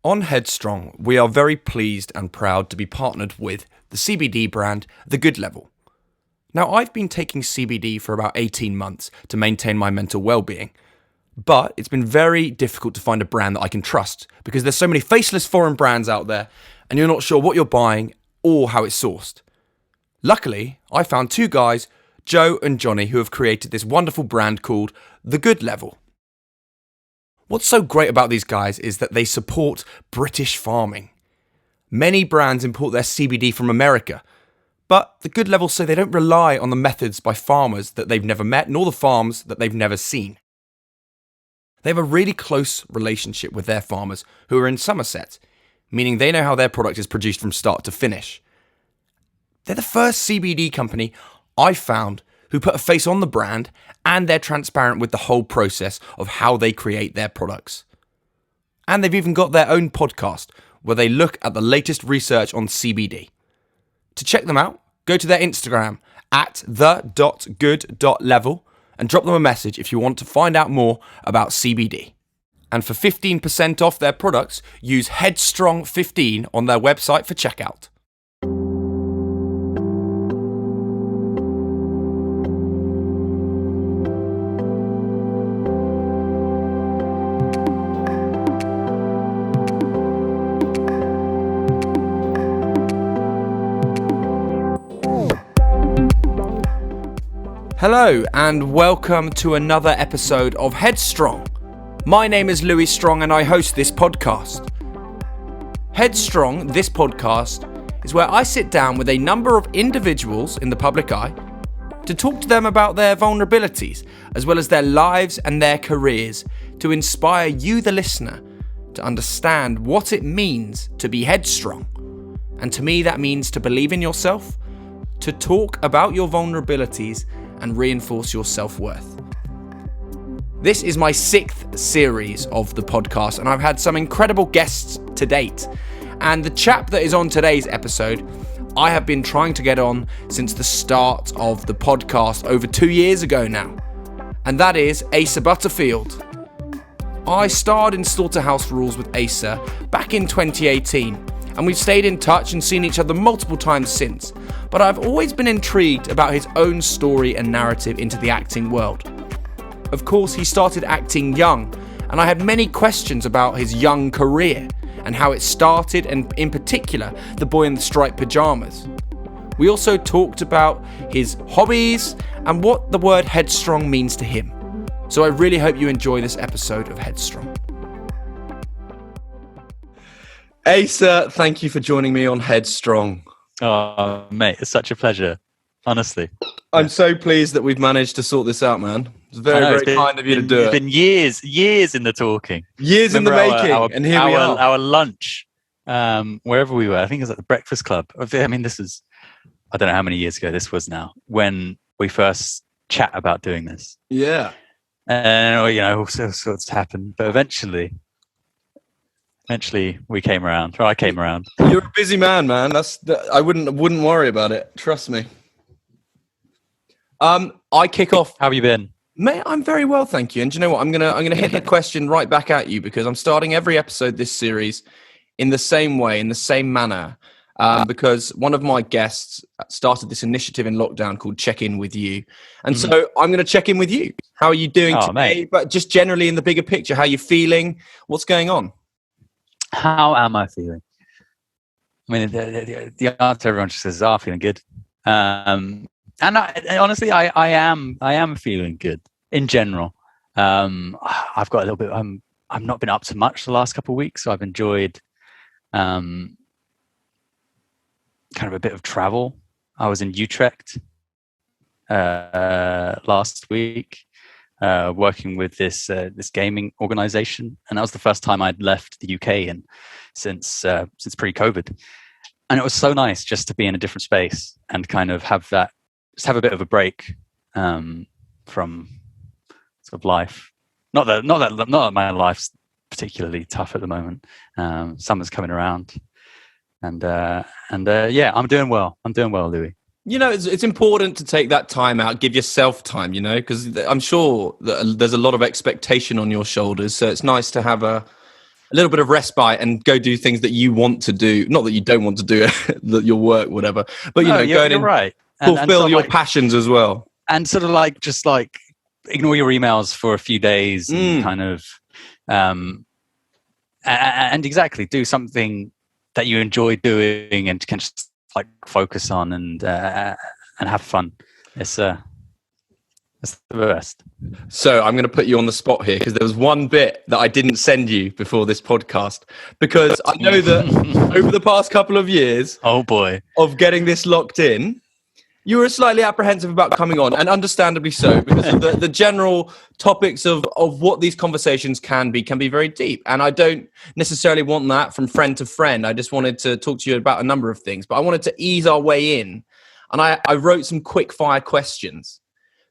On Headstrong, we are very pleased and proud to be partnered with the CBD brand, The Good Level. Now, I've been taking CBD for about 18 months to maintain my mental well-being, but it's been very difficult to find a brand that I can trust because there's so many faceless foreign brands out there and you're not sure what you're buying or how it's sourced. Luckily, I found two guys, Joe and Johnny, who have created this wonderful brand called The Good Level. What's so great about these guys is that they support British farming. Many brands import their CBD from America, but The Good Level say they don't rely on the methods by farmers that they've never met, nor the farms that they've never seen. They have a really close relationship with their farmers who are in Somerset, meaning they know how their product is produced from start to finish. They're the first CBD company I've found who put a face on the brand, and they're transparent with the whole process of how they create their products. And they've even got their own podcast where they look at the latest research on CBD. To check them out, go to their Instagram at the.good.level and drop them a message if you want to find out more about CBD. And for 15% off their products, use Headstrong15 on their website for checkout. Hello and welcome to another episode of Headstrong. My name is Louis Strong and I host this podcast. Headstrong, this podcast, is where I sit down with a number of individuals in the public eye to talk to them about their vulnerabilities, as well as their lives and their careers, to inspire you, the listener, to understand what it means to be headstrong. And to me, that means to believe in yourself, to talk about your vulnerabilities, and reinforce your self-worth. This is my 6th series of the podcast, and I've had some incredible guests to date. And the chap that is on today's episode, I have been trying to get on since the start of the podcast over 2 years ago now. And that is Asa Butterfield. I starred in Slaughterhouse Rules with Asa back in 2018, and we've stayed in touch and seen each other multiple times since. But I've always been intrigued about his own story and narrative into the acting world. Of course, he started acting young, and I had many questions about his young career and how it started, and in particular, the boy in the striped pyjamas. We also talked about his hobbies and what the word headstrong means to him. So I really hope you enjoy this episode of Headstrong. Asa, thank you for joining me on Headstrong. Oh, mate, it's such a pleasure, honestly. I'm so pleased that we've managed to sort this out, man. It's very kind of you to do it. It's been years in the talking. Years in the making, and here we are. Our lunch, wherever we were, I think it was at the Breakfast Club. I mean, I don't know how many years ago this was now, when we first chat about doing this. Yeah. And, all sorts happened, but eventually we came around, or I came around. You're a busy man. I wouldn't worry about it. Trust me. I kick off. How have you been? Mate, I'm very well, thank you. And do you know what? I'm gonna hit the question right back at you, because I'm starting every episode this series in the same way, in the same manner. Because one of my guests started this initiative in lockdown called Check In With You. And so I'm going to check in with you. How are you doing today? Mate. But just generally in the bigger picture, how are you feeling? What's going on? How am I feeling? I mean, the answer everyone just says, "I'm feeling good," and honestly, I am feeling good in general. I've got a little bit. I've not been up to much the last couple of weeks, so I've enjoyed kind of a bit of travel. I was in Utrecht last week, working with this gaming organization, and that was the first time I'd left the UK since pre-COVID, and it was so nice just to be in a different space and kind of have a bit of a break from sort of life. Not that my life's particularly tough at the moment. Summer's coming around, and yeah, I'm doing well, Louis. You know, it's important to take that time out, give yourself time, because I'm sure that there's a lot of expectation on your shoulders. So it's nice to have a a little bit of respite and go do things that you want to do. Not that you don't want to do your work, whatever, but go you're and right. fulfill your passions as well. And sort of like just like ignore your emails for a few days and kind of and exactly do something that you enjoy doing and can just like focus on and have fun. It's the best. So I'm going to put you on the spot here because there was one bit that I didn't send you before this podcast, because I know that over the past couple of years, oh boy, of getting this locked in, you were slightly apprehensive about coming on, and understandably so, because of the general topics of what these conversations can be very deep. And I don't necessarily want that from friend to friend. I just wanted to talk to you about a number of things, but I wanted to ease our way in. And I wrote some quick fire questions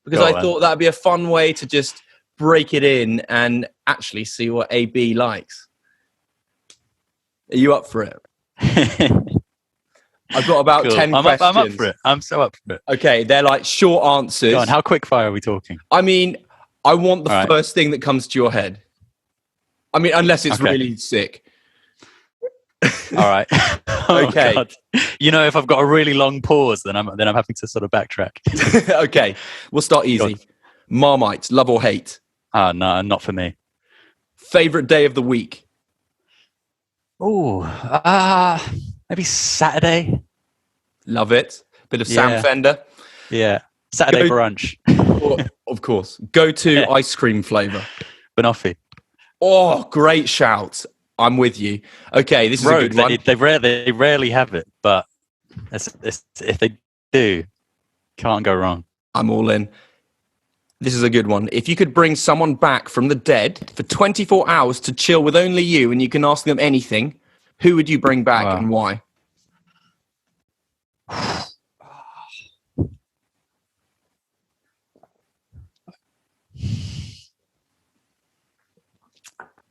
because I thought that'd be a fun way to just break it in and actually see what AB likes. Are you up for it? I've got about 10 questions. I'm up for it. I'm so up for it. Okay, they're like short answers. Go on, how quick fire are we talking? I mean, I want the first thing that comes to your head. I mean, unless it's really sick. All right. Okay. God. If I've got a really long pause, then I'm having to sort of backtrack. Okay, we'll start easy. Marmite, love or hate? No, not for me. Favorite day of the week? Oh, maybe Saturday. Love it. Bit of Sam Fender. Yeah. Saturday brunch. Of course. Go-to ice cream flavour? Banoffee. Oh, great shout. I'm with you. Okay, this is a good one. They rarely have it, but if they do, can't go wrong. I'm all in. This is a good one. If you could bring someone back from the dead for 24 hours to chill with only you and you can ask them anything, who would you bring back and why?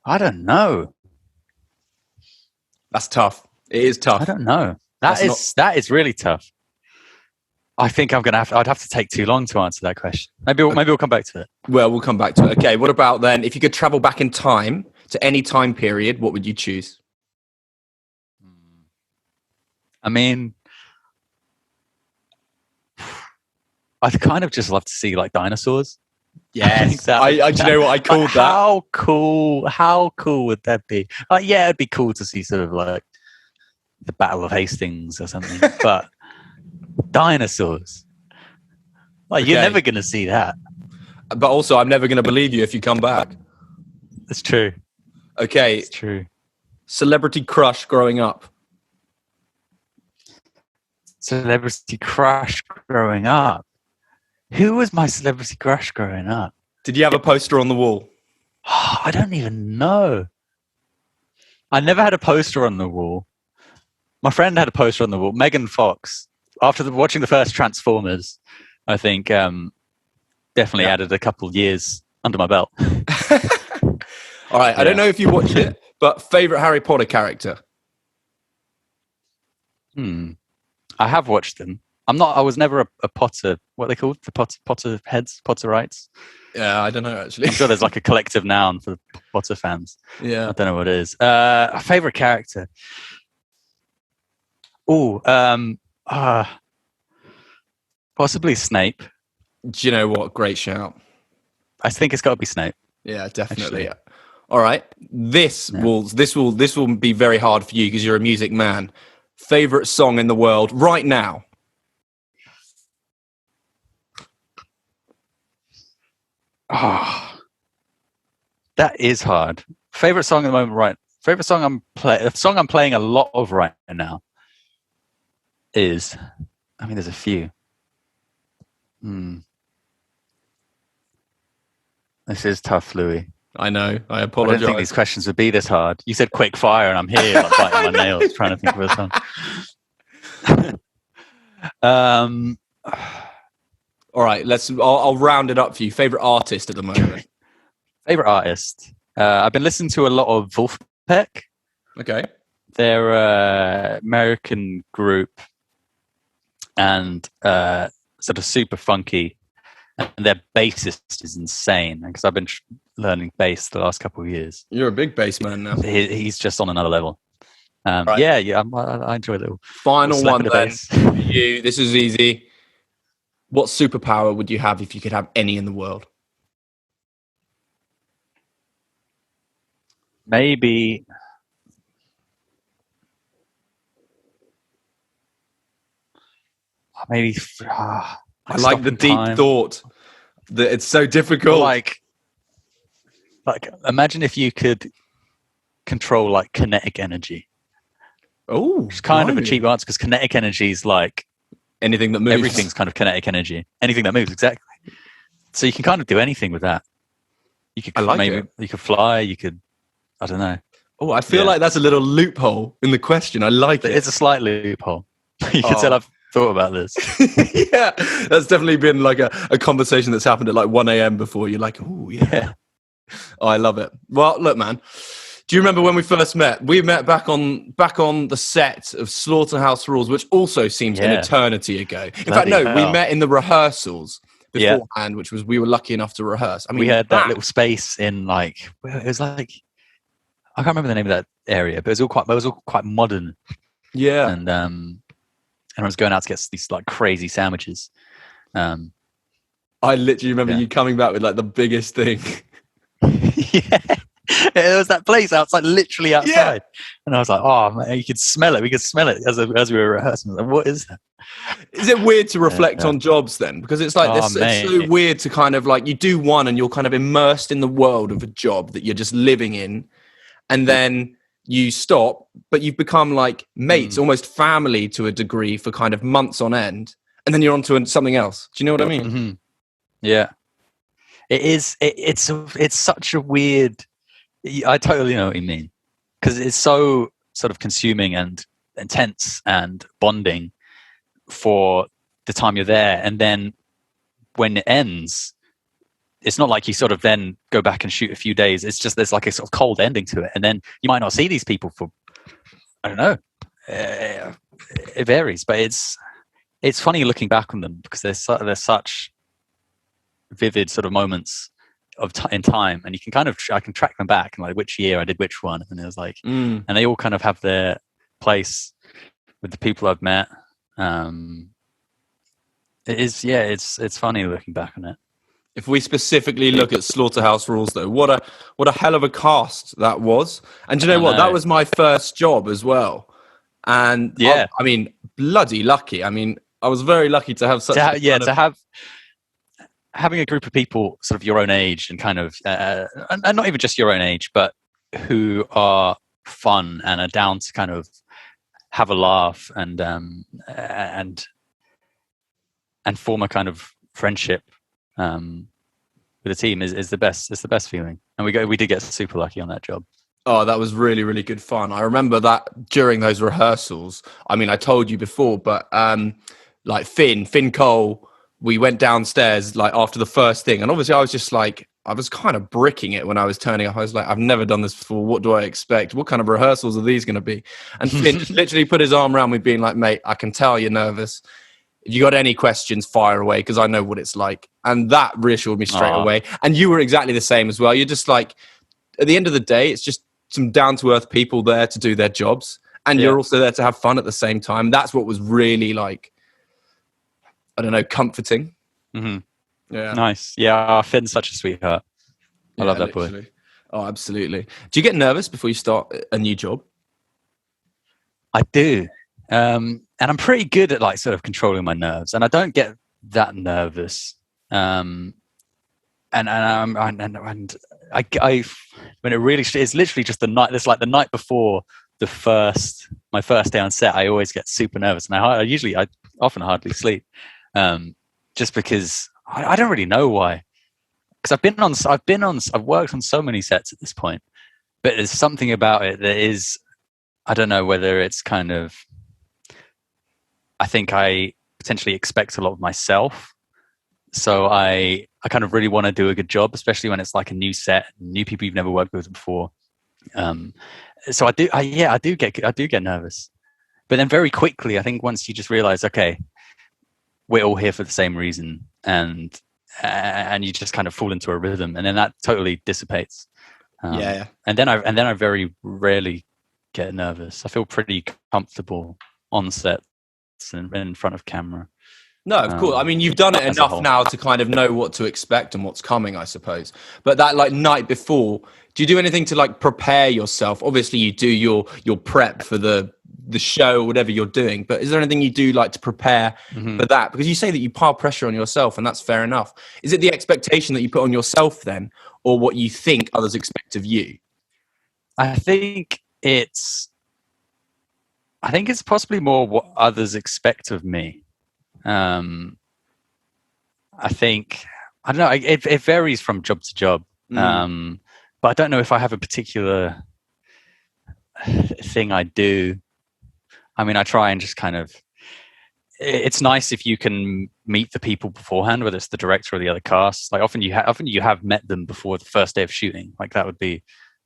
I don't know. That's tough. It is tough. I don't know. That is really tough. I think I'd have to take too long to answer that question. Maybe we'll come back to it. Well, we'll come back to it. Okay, what about then, if you could travel back in time to any time period, what would you choose? I mean, I'd kind of just love to see like dinosaurs. Yes, do you know what I called that? How cool would that be? It'd be cool to see sort of like the Battle of Hastings or something, but dinosaurs. You're never going to see that. But also, I'm never going to believe you if you come back. That's true. Okay. It's true. Celebrity crush growing up. Celebrity crush growing up. Who was my celebrity crush growing up? Did you have a poster on the wall? I don't even know. I never had a poster on the wall. My friend had a poster on the wall. Megan Fox. After watching the first Transformers, I think definitely added a couple years under my belt. All right. I don't know if you watch it, but favorite Harry Potter character? I have watched them. I was never a Potter. What are they called? The Potter heads, Potterites. Yeah, I don't know actually. I'm sure there's like a collective noun for the Potter fans. Yeah, I don't know what it is. A favorite character. Possibly Snape. Do you know what? Great shout. I think it's got to be Snape. Yeah, definitely. Actually. All right. This will be very hard for you because you're a music man. Favorite song in the world right now? That is hard. Favorite song at the moment, right? Favorite song the song I'm playing a lot of right now is, there's a few. This is tough, Louis. I know. I apologize. I didn't think these questions would be this hard. You said quick fire, and I'm here like, biting my nails trying to think of a song. All right, I'll round it up for you. Favorite artist at the moment? Favorite artist? I've been listening to a lot of Wolfpack. Okay. They're an American group and sort of super funky. And their bassist is insane because I've been learning bass the last couple of years. You're a big bass man now. He's just on another level. Right. Yeah, I enjoy a little Final one the then. bass. For you, this is easy. What superpower would you have if you could have any in the world? Maybe I like the deep thought that it's so difficult. Like imagine if you could control like kinetic energy. Oh, it's kind of a cheap answer because kinetic energy is like anything that moves. Everything's kind of kinetic energy. Anything that moves, exactly. So you can kind of do anything with that. You could you could fly. You could, I don't know. Oh, I feel like that's a little loophole in the question. I like it. It's a slight loophole. You can tell I've thought about this. Yeah, that's definitely been like a conversation that's happened at like 1 a.m. before. You're like, oh yeah. Oh, I love it. Well, look, man. Do you remember when we first met? We met back on the set of Slaughterhouse Rules, which also seems an eternity ago. In fact, no, we met in the rehearsals beforehand, which was we were lucky enough to rehearse. I mean, we had that little space in like it was like I can't remember the name of that area, but it was all quite modern. Yeah, and I was going out to get these like crazy sandwiches. I literally remember you coming back with like the biggest thing. Yeah. There was that place outside, literally outside, and I was like, "Oh, man, you could smell it. We could smell it as we were rehearsing." Like, what is that? Is it weird to reflect on jobs then? Because it's like it's so weird to kind of like you do one and you're kind of immersed in the world of a job that you're just living in, and then you stop, but you've become like mates, almost family to a degree for kind of months on end, and then you're on to something else. Do you know what I mean? Mm-hmm. Yeah, it is. It's such a weird. I totally know what you mean because it's so sort of consuming and intense and bonding for the time you're there, and then when it ends, it's not like you sort of then go back and shoot a few days. It's just there's like a sort of cold ending to it, and then you might not see these people for I don't know. It varies, but it's funny looking back on them because there's such vivid sort of moments in time, and you can I can track them back and like which year I did which one, and it was like and they all kind of have their place with the people I've met. It is it's funny looking back on it. If we specifically look at Slaughterhouse Rules though, what a hell of a cast that was. And do you know what? That was my first job as well. And I mean bloody lucky. I mean I was very lucky to have such having a group of people sort of your own age and kind of and not even just your own age, but who are fun and are down to kind of have a laugh and form a kind of friendship with the team is the best. It's the best feeling, and we did get super lucky on that job. Oh, that was really, really good fun. I remember that during those rehearsals. I mean, I told you before, but like Finn Cole. We went downstairs like after the first thing, and obviously I was just like, I was kind of bricking it when I was turning up. I was like, I've never done this before. What do I expect? What kind of rehearsals are these going to be? And Finn literally put his arm around me being like, mate, I can tell you're nervous. If you got any questions, fire away because I know what it's like. And that reassured me straight away. And you were exactly the same as well. You're just like, at the end of the day, it's just some down-to-earth people there to do their jobs. And you're also there to have fun at the same time. That's what was really like, I don't know, comforting. Mm-hmm. Yeah, nice. Yeah, Finn's such a sweetheart. I love that boy. Oh, absolutely. Do you get nervous before you start a new job? I do, and I'm pretty good at like sort of controlling my nerves, and I don't get that nervous. And I when it really it's literally just the night. It's like the night before my first day on set. I always get super nervous, and I often hardly sleep. Just because I don't really know why. Because I've worked on so many sets at this point, but there's something about it that is, I don't know whether it's kind of, I think I potentially expect a lot of myself. So I kind of really want to do a good job, especially when it's like a new set, new people you've never worked with before. So I do get nervous, but then very quickly, I think once you just realize, okay, we're all here for the same reason, and and you just kind of fall into a rhythm, and then that totally dissipates. Yeah. And then I very rarely get nervous. I feel pretty comfortable on sets and in front of camera. No, of course. I mean, you've done it enough now to kind of know what to expect and what's coming, I suppose. But that like night before, do you do anything to like prepare yourself? Obviously, you do your prep for the show or whatever you're doing. But is there anything you do like to prepare for that? Because you say that you pile pressure on yourself, and that's fair enough. Is it the expectation that you put on yourself then, or what you think others expect of you? I think it's possibly more what others expect of me. I think, I don't know, it varies from job to job. But I don't know if I have a particular thing I do. I mean, I try and just kind of, it's nice if you can meet the people beforehand, whether it's the director or the other cast. Like often you have met them before the first day of shooting. Like that'd be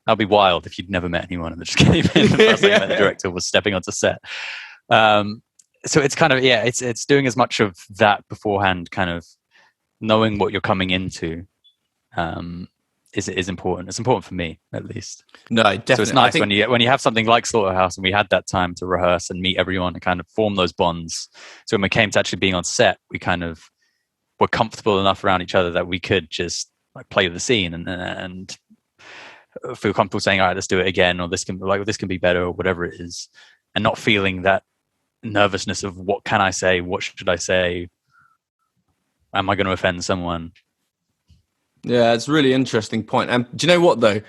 wild if you'd never met anyone and just came in. The first thing you met the director was stepping onto set. So it's kind of, it's doing as much of that beforehand, kind of knowing what you're coming into is important. It's important for me, at least. No, definitely. So it's nice when you have something like Slaughterhouse, and we had that time to rehearse and meet everyone and kind of form those bonds. So when we came to actually being on set, we kind of were comfortable enough around each other that we could just like play with the scene and feel comfortable saying, all right, let's do it again, or this can be better, or whatever it is, and not feeling that nervousness of what can I say, what should I say, am I going to offend someone? Yeah, it's a really interesting point. And do you know what though,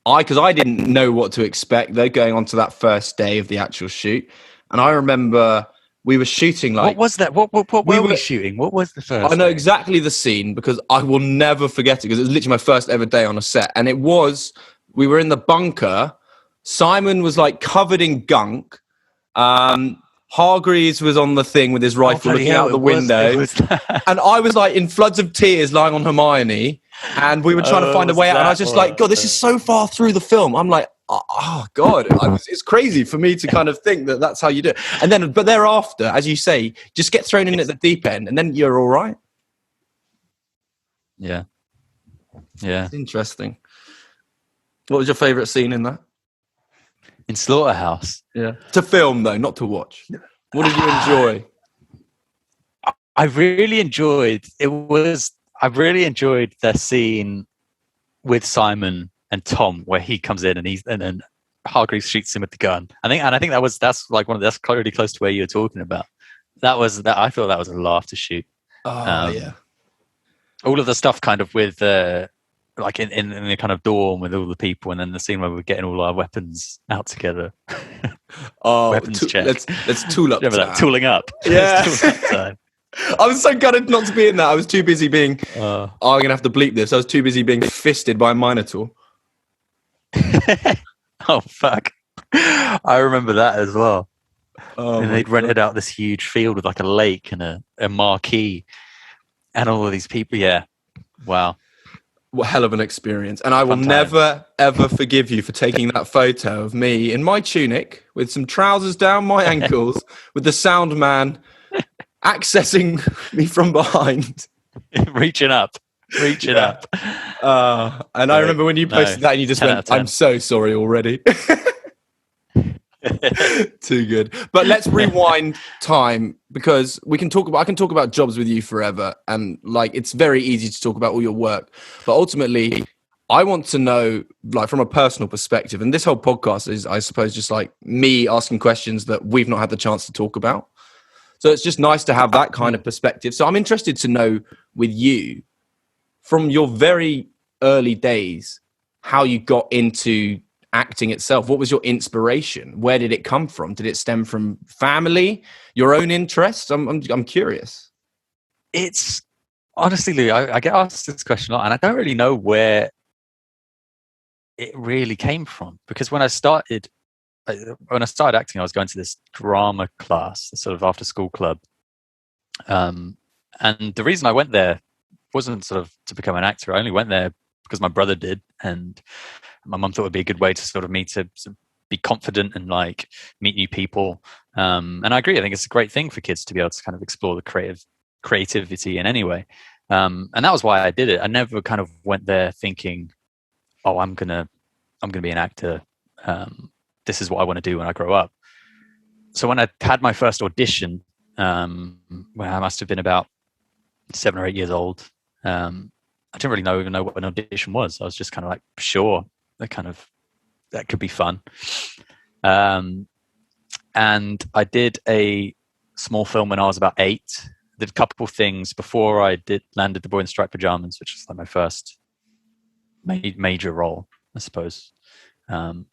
because I didn't know what to expect though going on to that first day of the actual shoot, and I remember we were shooting like, what was that, what were we shooting, what was the first I know day? exactly the scene because I will never forget it, because it was literally my first ever day on a set, and we were in the bunker. Simon was like covered in gunk. Hargreaves was on the thing with his rifle looking out the window. And I was like in floods of tears lying on Hermione, and we were trying to find a way out. And I was just like, God, this is so far through the film. I'm like, oh God, it's crazy for me to kind of think that that's how you do it. And then, but thereafter, as you say, just get thrown in at the deep end and then you're all right. Yeah. It's interesting. What was your favorite scene in that? In Slaughterhouse? Yeah. To film though, not to watch. What did you enjoy? I really enjoyed the scene with Simon and Tom where he comes in and then Hargreaves shoots him with the gun. I think that's like that's clearly close to where you were talking about. I thought that was a laugh to shoot. Yeah. All of the stuff kind of with like in the kind of dorm with all the people, and then the scene where we're getting all our weapons out together. Weapons check. Let's tool up. Remember that? Tooling up. Yeah. I was so gutted not to be in that. I was too busy being. I'm gonna have to bleep this. I was too busy being fisted by a Minotaur. Oh fuck! I remember that as well. And they'd rented out this huge field with like a lake and a marquee, and all of these people. Yeah, wow. What hell of an experience. And I will never, ever forgive you for taking that photo of me in my tunic with some trousers down my ankles with the sound man accessing me from behind. Reaching up. And I remember when you posted that and you just went, I'm so sorry already. Too good. But let's rewind time, because I can talk about jobs with you forever, and like it's very easy to talk about all your work, but ultimately I want to know, like, from a personal perspective, and this whole podcast is, I suppose, just like me asking questions that we've not had the chance to talk about. So it's just nice to have that kind of perspective. So I'm interested to know, with you, from your very early days, how you got into acting itself. What was your inspiration? Where did it come from? Did it stem from family, your own interests? I'm curious. It's honestly, Lou, I get asked this question a lot, and I don't really know where it really came from, because when I started acting, I was going to this drama class, sort of after school club, and the reason I went there wasn't sort of to become an actor. I only went there because my brother did, and my mum thought it would be a good way to sort of me to be confident and like meet new people. And I agree. I think it's a great thing for kids to be able to kind of explore the creativity in any way. And that was why I did it. I never kind of went there thinking, oh, I'm gonna be an actor. This is what I want to do when I grow up. So when I had my first audition, when I must have been about 7 or 8 years old, I didn't really even know what an audition was. I was just kind of like, sure, that could be fun. And I did a small film when I was about 8. Did a couple of things before I landed The Boy in Striped Pyjamas, which was like my first major role, I suppose. And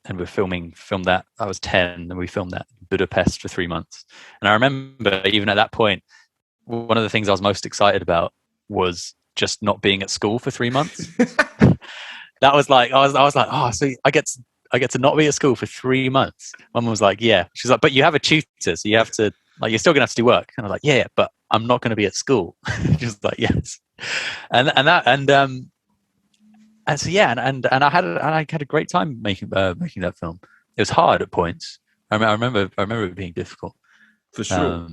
we filmed that. I was 10, and we filmed that in Budapest for 3 months. And I remember even at that point, one of the things I was most excited about was just not being at school for 3 months. That was like, I was like, oh, so I get to not be at school for 3 months. Mum was like, yeah. She's like, but you have a tutor, so you have to, like, you're still gonna have to do work. And I was like, yeah, but I'm not gonna be at school. She was like, yes. And so yeah, and I had a great time making that film. It was hard at points. I remember it being difficult. For sure.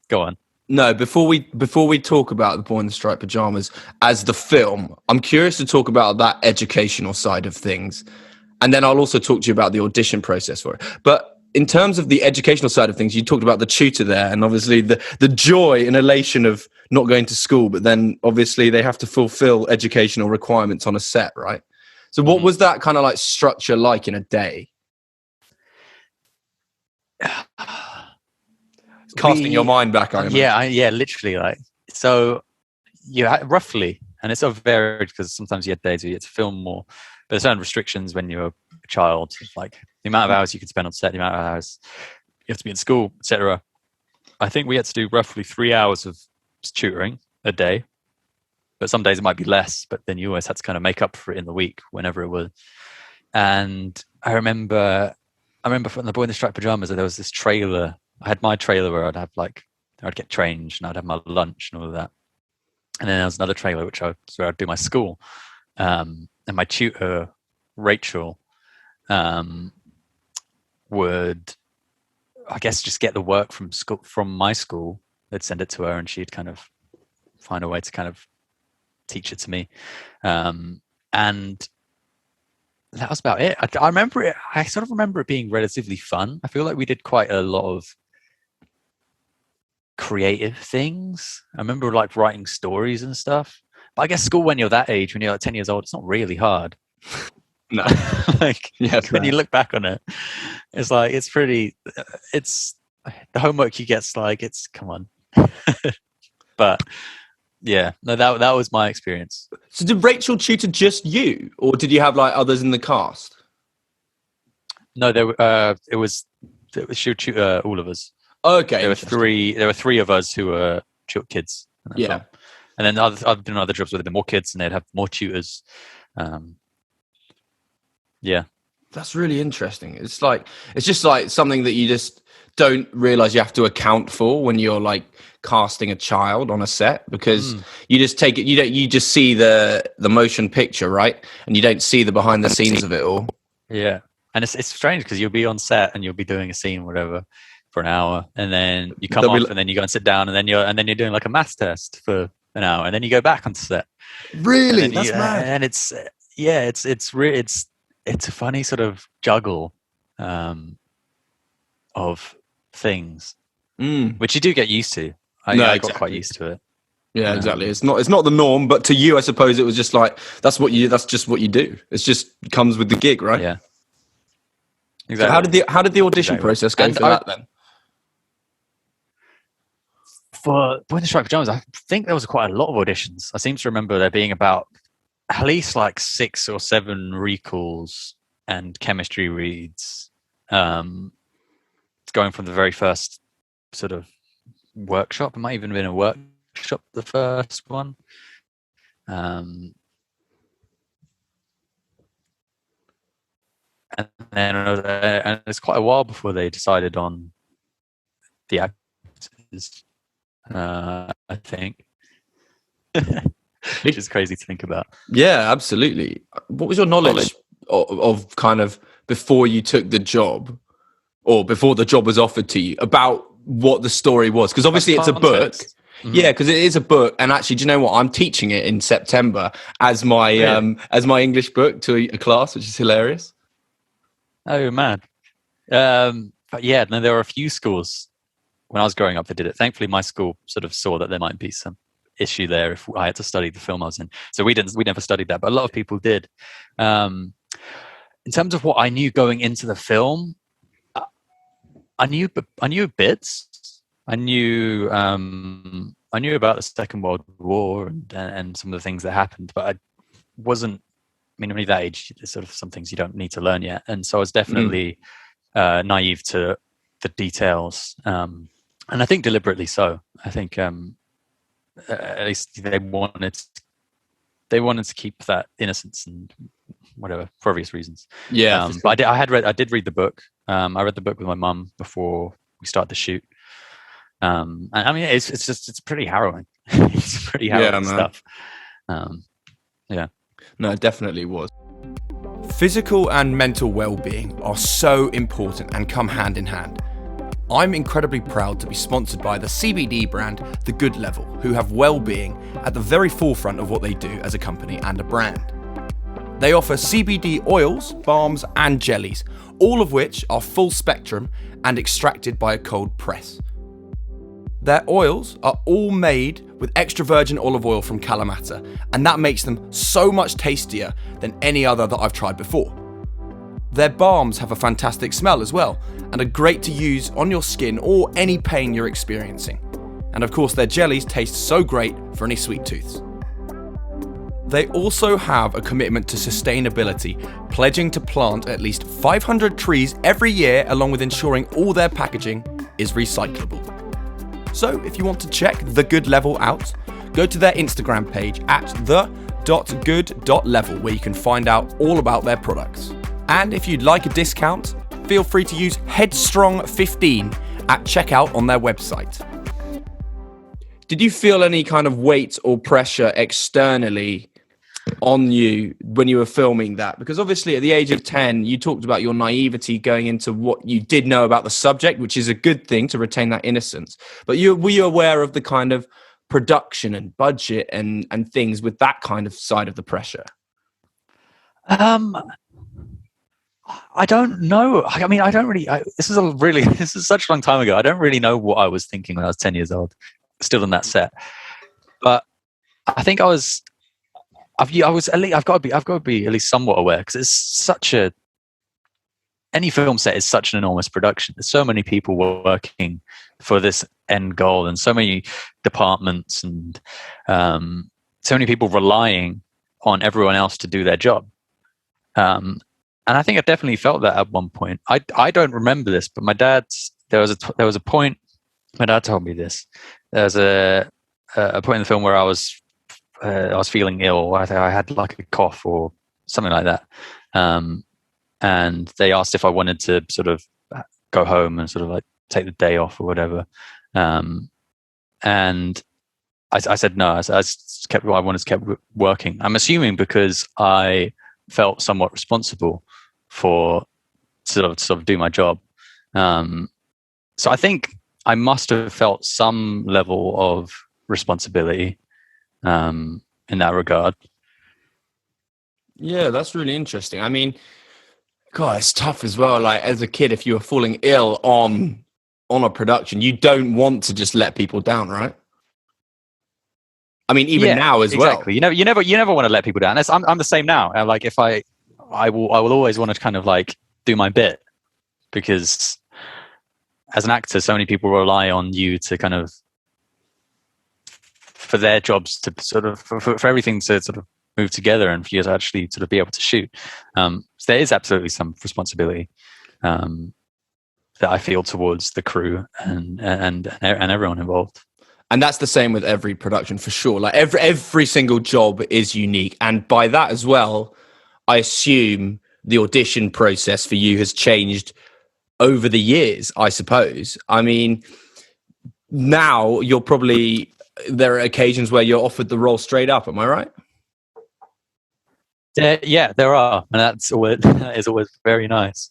Go on. No, before we talk about The Boy in the Striped Pyjamas as the film, I'm curious to talk about that educational side of things, and then I'll also talk to you about the audition process for it. But in terms of the educational side of things, you talked about the tutor there, and obviously the joy and elation of not going to school, but then obviously they have to fulfill educational requirements on a set, right? So what was that kind of like structure like in a day? Casting your mind back, I imagine. Yeah, literally. Like, so roughly, and it's so varied because sometimes you had days where you had to film more, but there's certain restrictions when you're a child, like the amount of hours you could spend on set, the amount of hours you have to be in school, etc. I think we had to do roughly 3 hours of tutoring a day, but some days it might be less, but then you always had to kind of make up for it in the week, whenever it was. And I remember from The Boy in the Striped Pyjamas, there was this trailer. I had my trailer where I'd get changed and I'd have my lunch and all of that. And then there was another trailer where I'd do my school. And my tutor, Rachel, would, I guess, just get the work from my school. They'd send it to her, and she'd kind of find a way to kind of teach it to me. And that was about it. I remember it. I sort of remember it being relatively fun. I feel like we did quite a lot of creative things. I remember like writing stories and stuff. But I guess school, when you're that age, when you're like 10 years old, it's not really hard. No. Like, yeah, when you look back on it, it's like, it's the homework you get's like, come on. But yeah, no, that was my experience. So did Rachel tutor just you, or did you have like others in the cast? No, she would tutor all of us. Okay. There were three of us who were kids. Yeah. Film. And then I've done other jobs where there'd be more kids and they'd have more tutors. Yeah. That's really interesting. It's just like something that you just don't realize you have to account for when you're like casting a child on a set, because you just take it, you just see the motion picture, right? And you don't see the behind the scenes of it all. Yeah. And it's strange because you'll be on set and you'll be doing a scene, whatever, for an hour, and then you come off and then you go and sit down, and then you're doing like a maths test for an hour, and then you go back on set. Really? That's mad. And it's a funny sort of juggle of things, which you do get used to. I got quite used to it. Yeah, exactly. It's not the norm, but to you, I suppose it was just like that's just what you do. It's just comes with the gig, right? Yeah. Exactly. So how did the audition process go for that then? For Boy in the Striped Pyjamas, I think there was quite a lot of auditions. I seem to remember there being about at least like 6 or 7 recalls and chemistry reads. Going from the very first sort of workshop. It might even have been a workshop, the first one. And then and it's quite a while before they decided on the actors, I think. Which is crazy to think about. Yeah, absolutely. What was your knowledge of kind of before you took the job, or before the job was offered to you, about what the story was, because obviously it's a book. Mm-hmm. Yeah, because it is a book, and actually, do you know what? I'm teaching it in September as my English book to a class, which is hilarious. Oh man, but yeah, no, there were a few schools when I was growing up that did it. Thankfully, my school sort of saw that there might be some issue there if I had to study the film I was in, so we never studied that, but a lot of people did. In terms of what I knew going into the film, I knew bits. I knew about the Second World War and some of the things that happened, but I wasn't. I mean, only that age, there's sort of some things you don't need to learn yet, and so I was definitely naive to the details, and I think deliberately so. I think at least they wanted to keep that innocence and whatever for obvious reasons. Yeah, sure. But I did read the book. I read the book with my mum before we started the shoot. And I mean, it's pretty harrowing. It's pretty harrowing stuff. Yeah. No, it definitely was. Physical and mental well-being are so important and come hand in hand. I'm incredibly proud to be sponsored by the CBD brand, The Good Level, who have well-being at the very forefront of what they do as a company and a brand. They offer CBD oils, balms and jellies, all of which are full spectrum and extracted by a cold press. Their oils are all made with extra virgin olive oil from Kalamata, and that makes them so much tastier than any other that I've tried before. Their balms have a fantastic smell as well, and are great to use on your skin or any pain you're experiencing. And of course, their jellies taste so great for any sweet tooths. They also have a commitment to sustainability, pledging to plant at least 500 trees every year, along with ensuring all their packaging is recyclable. So if you want to check The Good Level out, go to their Instagram page at the.good.level, where you can find out all about their products. And if you'd like a discount, feel free to use Headstrong15 at checkout on their website. Did you feel any kind of weight or pressure externally on you when you were filming that? Because obviously at the age of 10, you talked about your naivety going into what you did know about the subject, which is a good thing to retain that innocence. But were you aware of the kind of production and budget and things with that kind of side of the pressure? I don't know. I mean, I don't really. This is such a long time ago. I don't really know what I was thinking when I was 10 years old, still on that set. But I think I was. I've got to be at least somewhat aware, because it's any film set is such an enormous production. There's so many people working for this end goal, and so many departments, and so many people relying on everyone else to do their job. And I think I definitely felt that at one point. I don't remember this, but there was a point. My dad told me this. There was a point in the film where I was feeling ill. I think I had like a cough or something like that. And they asked if I wanted to sort of go home and sort of like take the day off or whatever. And I said no. I wanted to keep working. I'm assuming because I felt somewhat responsible for sort of do my job. So I think I must have felt some level of responsibility in that regard. Yeah, that's really interesting. I mean, God, it's tough as well. Like as a kid, if you were falling ill on a production, you don't want to just let people down, right? I mean, even now as well. Exactly. You never want to let people down. I'm the same now. Like if I will always want to kind of like do my bit, because as an actor, so many people rely on you to kind of for their jobs to sort of for everything to sort of move together and for you to actually sort of be able to shoot. So there is absolutely some responsibility that I feel towards the crew and everyone involved. And that's the same with every production for sure. Like every single job is unique. And by that as well, I assume the audition process for you has changed over the years, I suppose. I mean, now there are occasions where you're offered the role straight up. Am I right? Yeah, there are. And that is always very nice.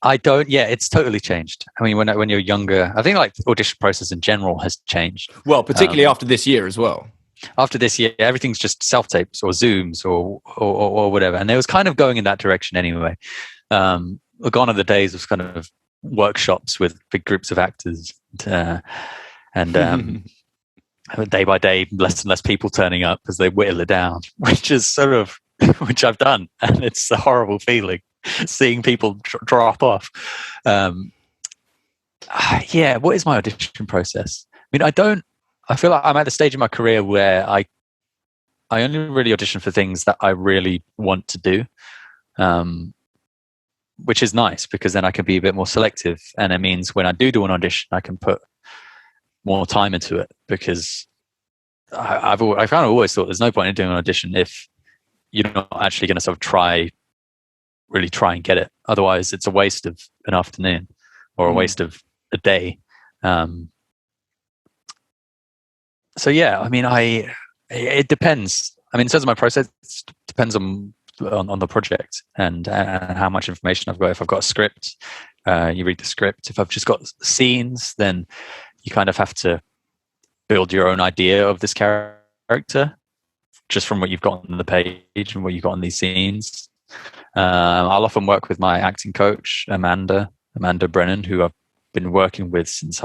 I don't. Yeah, it's totally changed. I mean, when you're younger, I think like the audition process in general has changed. Well, particularly after this year as well. After this year, everything's just self tapes or Zooms or whatever, and it was kind of going in that direction anyway. Gone are the days of kind of workshops with big groups of actors, and day by day, less and less people turning up as they whittle it down, which is sort of which I've done, and it's a horrible feeling seeing people drop off. Yeah, what is my audition process? I mean, I feel like I'm at the stage in my career where I only really audition for things that I really want to do, which is nice because then I can be a bit more selective, and it means when I do an audition, I can put more time into it, because I always thought there's no point in doing an audition if you're not actually going to sort of really try and get it. Otherwise, it's a waste of an afternoon or a waste of a day. So yeah, I mean, it depends. I mean, in terms of my process, it depends on the project and how much information I've got. If I've got a script, you read the script. If I've just got scenes, then you kind of have to build your own idea of this character just from what you've got on the page and what you've got on these scenes. I'll often work with my acting coach, Amanda Brennan, who I've been working with since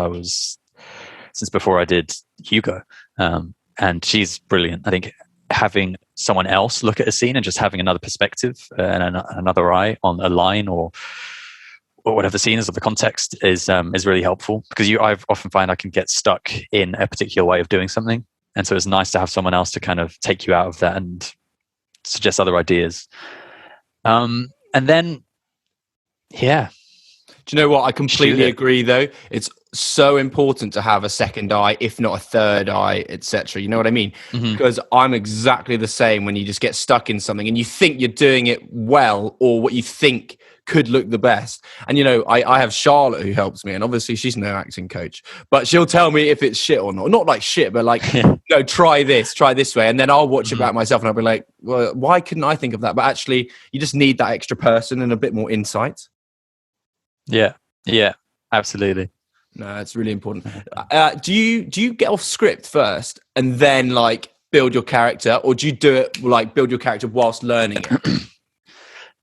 before I did Hugo. And she's brilliant. I think having someone else look at a scene and just having another perspective and another eye on a line or whatever the scene is or the context is really helpful, because I often find I can get stuck in a particular way of doing something. And so it's nice to have someone else to kind of take you out of that and suggest other ideas. And then, yeah. Do you know what? I completely agree, though. It's so important to have a second eye, if not a third eye, etc. You know what I mean? Mm-hmm. Because I'm exactly the same when you just get stuck in something and you think you're doing it well or what you think could look the best. And, you know, I have Charlotte who helps me, and obviously she's no acting coach, but she'll tell me if it's shit or not. Not like shit, but like, no, try this way. And then I'll watch it back myself and I'll be like, well, why couldn't I think of that? But actually, you just need that extra person and a bit more insight. Yeah, absolutely. No, it's really important. Do you get off script first and then like build your character, or do you do it like build your character whilst learning it?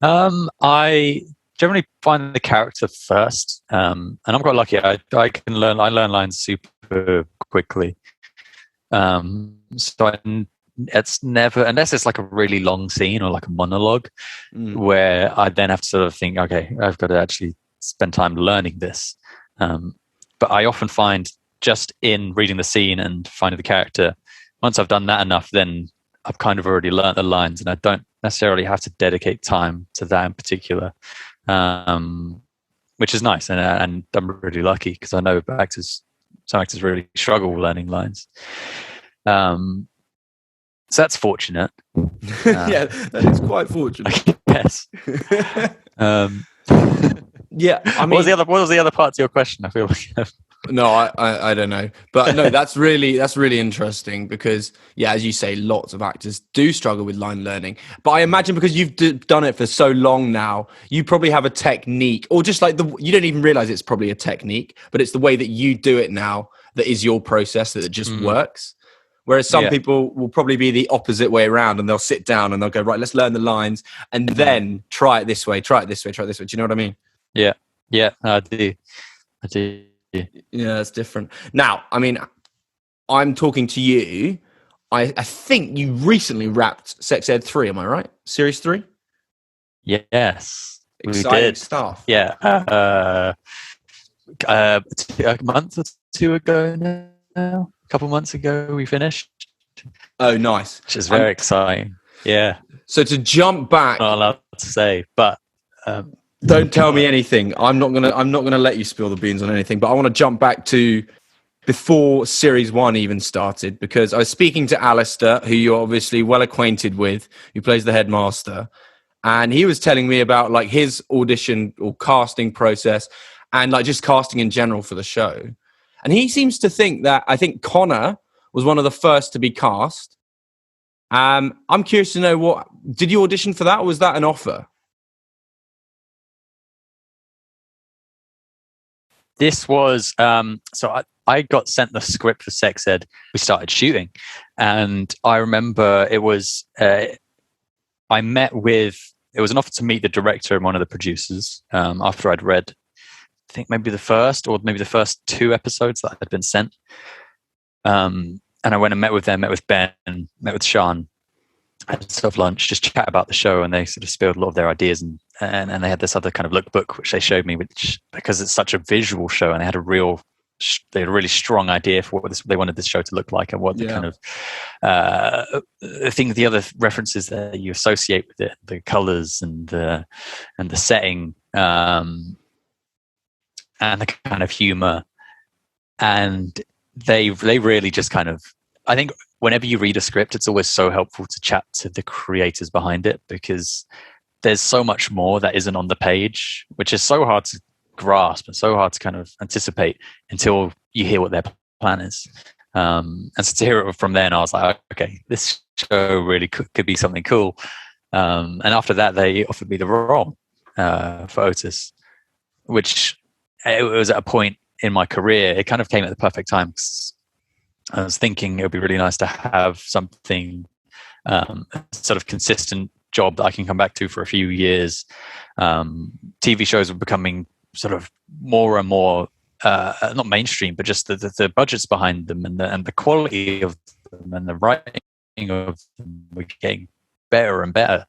I generally find the character first, and I'm quite lucky. I learn lines super quickly. So it's never, unless it's like a really long scene or like a monologue, where I then have to sort of think, okay, I've got to actually spend time learning this. But I often find just in reading the scene and finding the character, once I've done that enough, then I've kind of already learned the lines, and I don't necessarily have to dedicate time to that in particular, which is nice. And I'm really lucky because I know some actors really struggle learning lines. So that's fortunate. Yeah, that is quite fortunate. Yes. Yeah, I mean, what was the other part to your question? I feel like no, I don't know, but no, that's really interesting because, yeah, as you say, lots of actors do struggle with line learning. But I imagine because you've done it for so long now, you probably have a technique, or just like you don't even realize it's probably a technique, but it's the way that you do it now that is your process that it just works. Whereas some people will probably be the opposite way around, and they'll sit down and they'll go, right, let's learn the lines and then try it this way. Do you know what I mean? Yeah, I do. Yeah, it's different. Now, I mean, I'm talking to you. I think you recently wrapped Sex Ed 3, am I right? Series 3? Yes. Exciting stuff. Yeah. A month or two ago now. A couple months ago we finished. Oh, nice. Which is very exciting. Yeah. So to jump back, not allowed to say, but don't tell me anything. I'm not gonna let you spill the beans on anything. But I want to jump back to before Series 1 even started, because I was speaking to Alistair, who you're obviously well acquainted with, who plays the headmaster, and he was telling me about like his audition or casting process and like just casting in general for the show. And he seems to think that I think Connor was one of the first to be cast. I'm curious to know, did you audition for that, or was that an offer? This was I got sent the script for Sex Ed. We started shooting, and I remember it was I met with. It was an offer to meet the director and one of the producers after I'd read, I think maybe the first two episodes that had been sent. And I went and met with them, met with Ben, met with Sean, had sort of lunch, just chat about the show, and they sort of spilled a lot of their ideas, and they had this other kind of lookbook which they showed me, which, because it's such a visual show, and they had a really strong idea for what they wanted this show to look like, and what the kind of the other references that you associate with it, the colors and the setting, and the kind of humor, and they really just kind of, I think whenever you read a script, it's always so helpful to chat to the creators behind it, because there's so much more that isn't on the page, which is so hard to grasp and so hard to kind of anticipate until you hear what their plan is. And so to hear it from then, I was like, okay, this show really could be something cool. And after that, they offered me the role for Otis, which it was at a point in my career, it kind of came at the perfect time, because I was thinking it would be really nice to have something, sort of consistent job that I can come back to for a few years. TV shows were becoming sort of more and more, not mainstream, but just the budgets behind them, and the quality of them, and the writing of them were getting better and better.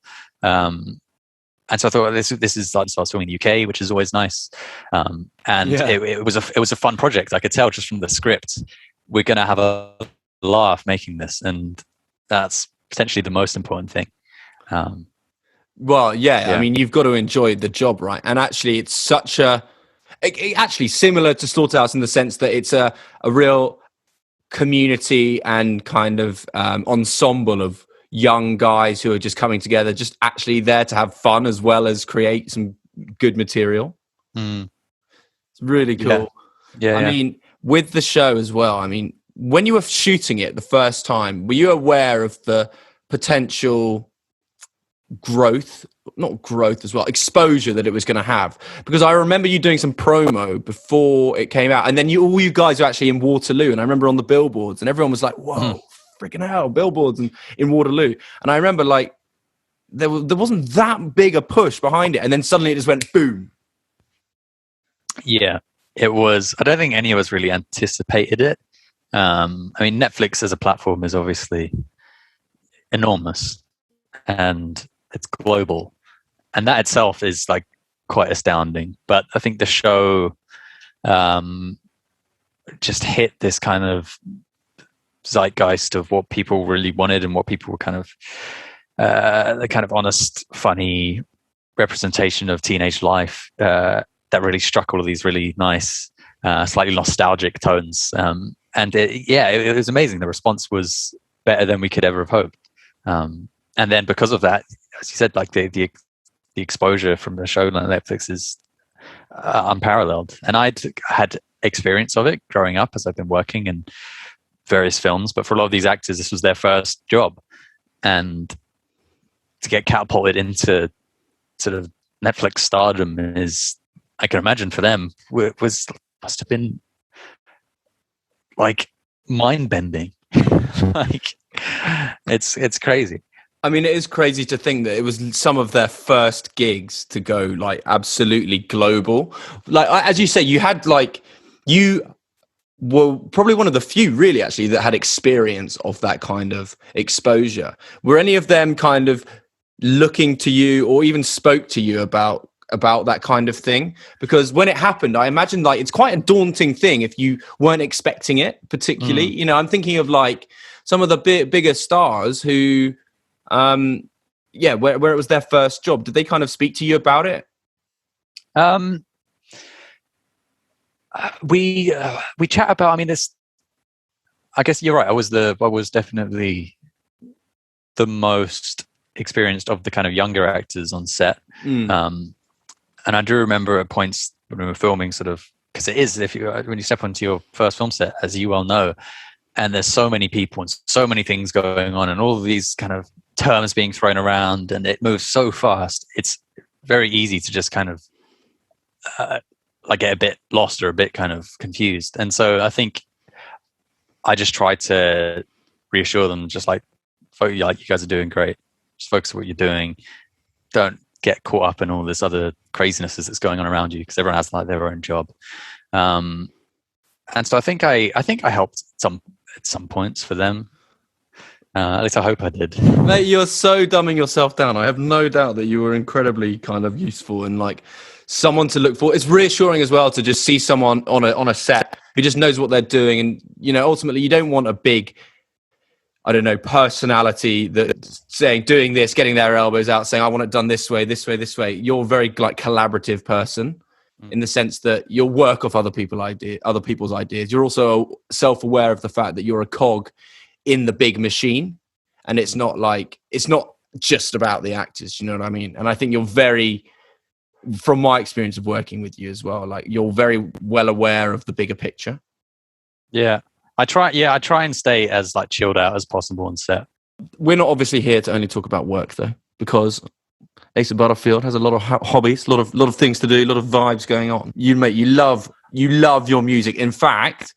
And so I thought this is like, so I was filming in the UK, which is always nice. It was a fun project. I could tell just from the script, we're going to have a laugh making this, and that's potentially the most important thing. Well, yeah, I mean, you've got to enjoy the job, right? And actually, it's such actually similar to Slaughterhouse in the sense that it's a real community and kind of ensemble of young guys who are just coming together, just actually there to have fun as well as create some good material. It's really cool. I mean, with the show as well, I mean, when you were shooting it the first time, were you aware of the potential exposure that it was going to have? Because I remember you doing some promo before it came out, and then all you guys were actually in Waterloo, and I remember on the billboards, and everyone was like, whoa, freaking hell, billboards in Waterloo. And I remember like there wasn't that big a push behind it, and then suddenly it just went boom. Yeah, it was. I don't think any of us really anticipated it. I mean, Netflix as a platform is obviously enormous, and it's global, and that itself is like quite astounding. But I think the show just hit this kind of zeitgeist of what people really wanted, and what people were kind of the kind of honest, funny representation of teenage life that really struck all of these really nice, slightly nostalgic tones. And it was amazing. The response was better than we could ever have hoped. And then because of that, as you said, like the exposure from the show on Netflix is unparalleled. And I'd had experience of it growing up as I've been working in various films, but for a lot of these actors, this was their first job. And to get catapulted into sort of Netflix stardom is, I can imagine for them, must have been like mind-bending. Like it's crazy. I mean, it is crazy to think that it was some of their first gigs to go like absolutely global. Like, as you say, you were probably one of the few really actually that had experience of that kind of exposure. Were any of them kind of looking to you or even spoke to you about that kind of thing? Because when it happened, I imagine like it's quite a daunting thing if you weren't expecting it particularly. You know, I'm thinking of like some of the bigger stars who where it was their first job. Did they kind of speak to you about it? We chat about, I mean, this, I guess you're right. I was definitely the most experienced of the kind of younger actors on set. And I do remember at points when we were filming, sort of, because it is, when you step onto your first film set, as you well know, and there's so many people and so many things going on and all of these kind of terms being thrown around, and it moves so fast. It's very easy to just kind of like get a bit lost or a bit kind of confused. And so I think I just try to reassure them, just like you guys are doing great. Just focus on what you're doing. Don't get caught up in all this other craziness that's going on around you, because everyone has like their own job. And so I think I helped at some points for them. At least I hope I did. Mate, you're so dumbing yourself down. I have no doubt that you were incredibly kind of useful and like someone to look for. It's reassuring as well to just see someone on a set who just knows what they're doing. And, you know, ultimately you don't want a big, I don't know, personality that's saying, doing this, getting their elbows out, saying, I want it done this way, this way, this way. You're a very like collaborative person in the sense that you'll work off other people's ideas. You're also self-aware of the fact that you're a cog in the big machine, and it's not just about the actors, you know what I mean? And I think you're very, from my experience of working with you as well, like you're very well aware of the bigger picture. I try and stay as like chilled out as possible on set. We're not obviously here to only talk about work though, because Asa Butterfield has a lot of hobbies, a lot of things to do, a lot of vibes going on. You love your music. In fact,